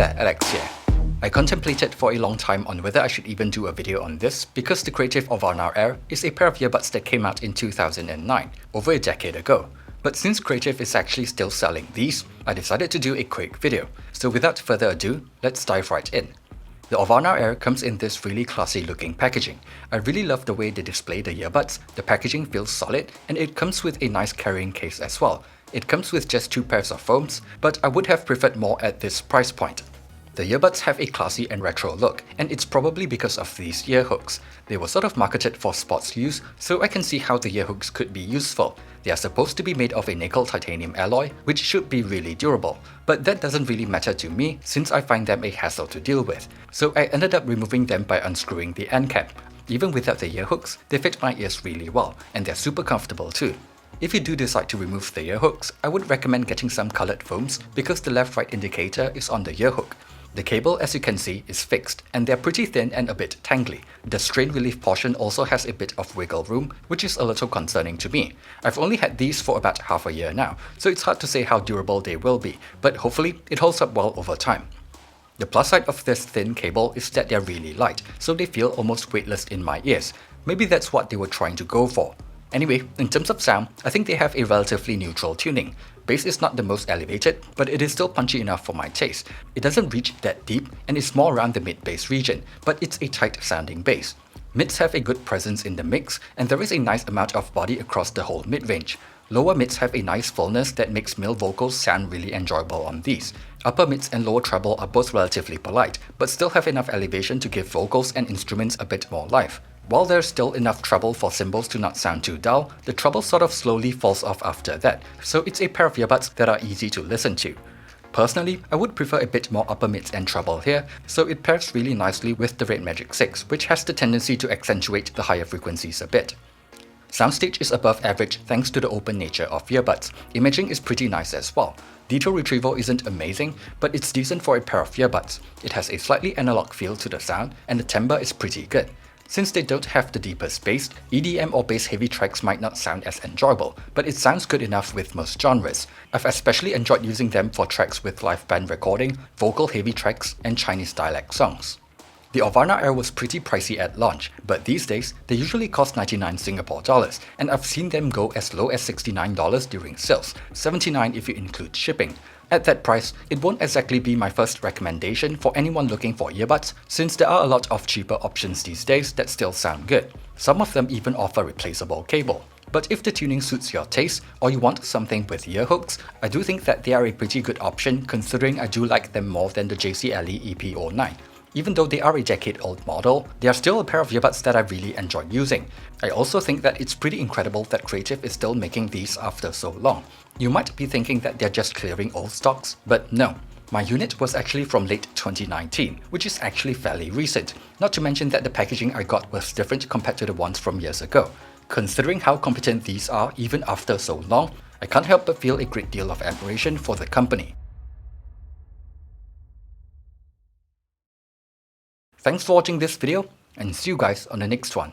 there, Alex here. I contemplated for a long time on whether I should even do a video on this because the Creative Aurvana Air is a pair of earbuds that came out in 2009, over a decade ago. But since Creative is actually still selling these, I decided to do a quick video. So without further ado, let's dive right in. The Aurvana Air comes in this really classy looking packaging. I really love the way they display the earbuds, the packaging feels solid, and it comes with a nice carrying case as well. It comes with just 2 pairs of foams, but I would have preferred more at this price point. The earbuds have a classy and retro look, and it's probably because of these ear hooks. They were sort of marketed for sports use, so I can see how the ear hooks could be useful. They are supposed to be made of a nickel titanium alloy, which should be really durable, but that doesn't really matter to me since I find them a hassle to deal with. So I ended up removing them by unscrewing the end cap. Even without the ear hooks, they fit my ears really well, and they're super comfortable too. If you do decide to remove the ear hooks, I would recommend getting some colored foams because the left-right indicator is on the ear hook. The cable, as you can see, is fixed, and they're pretty thin and a bit tangly. The strain relief portion also has a bit of wiggle room, which is a little concerning to me. I've only had these for about half a year now, so it's hard to say how durable they will be, but hopefully it holds up well over time. The plus side of this thin cable is that they're really light, so they feel almost weightless in my ears. Maybe that's what they were trying to go for. Anyway, in terms of sound, I think they have a relatively neutral tuning. Bass is not the most elevated, but it is still punchy enough for my taste. It doesn't reach that deep and is more around the mid-bass region, but it's a tight sounding bass. Mids have a good presence in the mix, and there is a nice amount of body across the whole mid-range. Lower mids have a nice fullness that makes male vocals sound really enjoyable on these. Upper mids and lower treble are both relatively polite, but still have enough elevation to give vocals and instruments a bit more life. While there's still enough treble for cymbals to not sound too dull, the treble sort of slowly falls off after that, so it's a pair of earbuds that are easy to listen to. Personally, I would prefer a bit more upper mids and treble here, so it pairs really nicely with the Red Magic 6, which has the tendency to accentuate the higher frequencies a bit. Soundstage is above average thanks to the open nature of earbuds. Imaging is pretty nice as well. Detail retrieval isn't amazing, but it's decent for a pair of earbuds. It has a slightly analog feel to the sound, and the timbre is pretty good. Since they don't have the deepest bass, EDM or bass-heavy tracks might not sound as enjoyable, but it sounds good enough with most genres. I've especially enjoyed using them for tracks with live band recording, vocal-heavy tracks, and Chinese dialect songs. The Aurvana Air was pretty pricey at launch, but these days, they usually cost 99 Singapore dollars, and I've seen them go as low as $69 during sales, 79 if you include shipping. At that price, it won't exactly be my first recommendation for anyone looking for earbuds, since there are a lot of cheaper options these days that still sound good. Some of them even offer replaceable cable. But if the tuning suits your taste, or you want something with ear hooks, I do think that they are a pretty good option considering I do like them more than the JCLE EP09. Even though they are a decade-old model, they are still a pair of earbuds that I really enjoyed using. I also think that it's pretty incredible that Creative is still making these after so long. You might be thinking that they're just clearing old stocks, but no. My unit was actually from late 2019, which is actually fairly recent, not to mention that the packaging I got was different compared to the ones from years ago. Considering how competent these are even after so long, I can't help but feel a great deal of admiration for the company. Thanks for watching this video, and see you guys on the next one.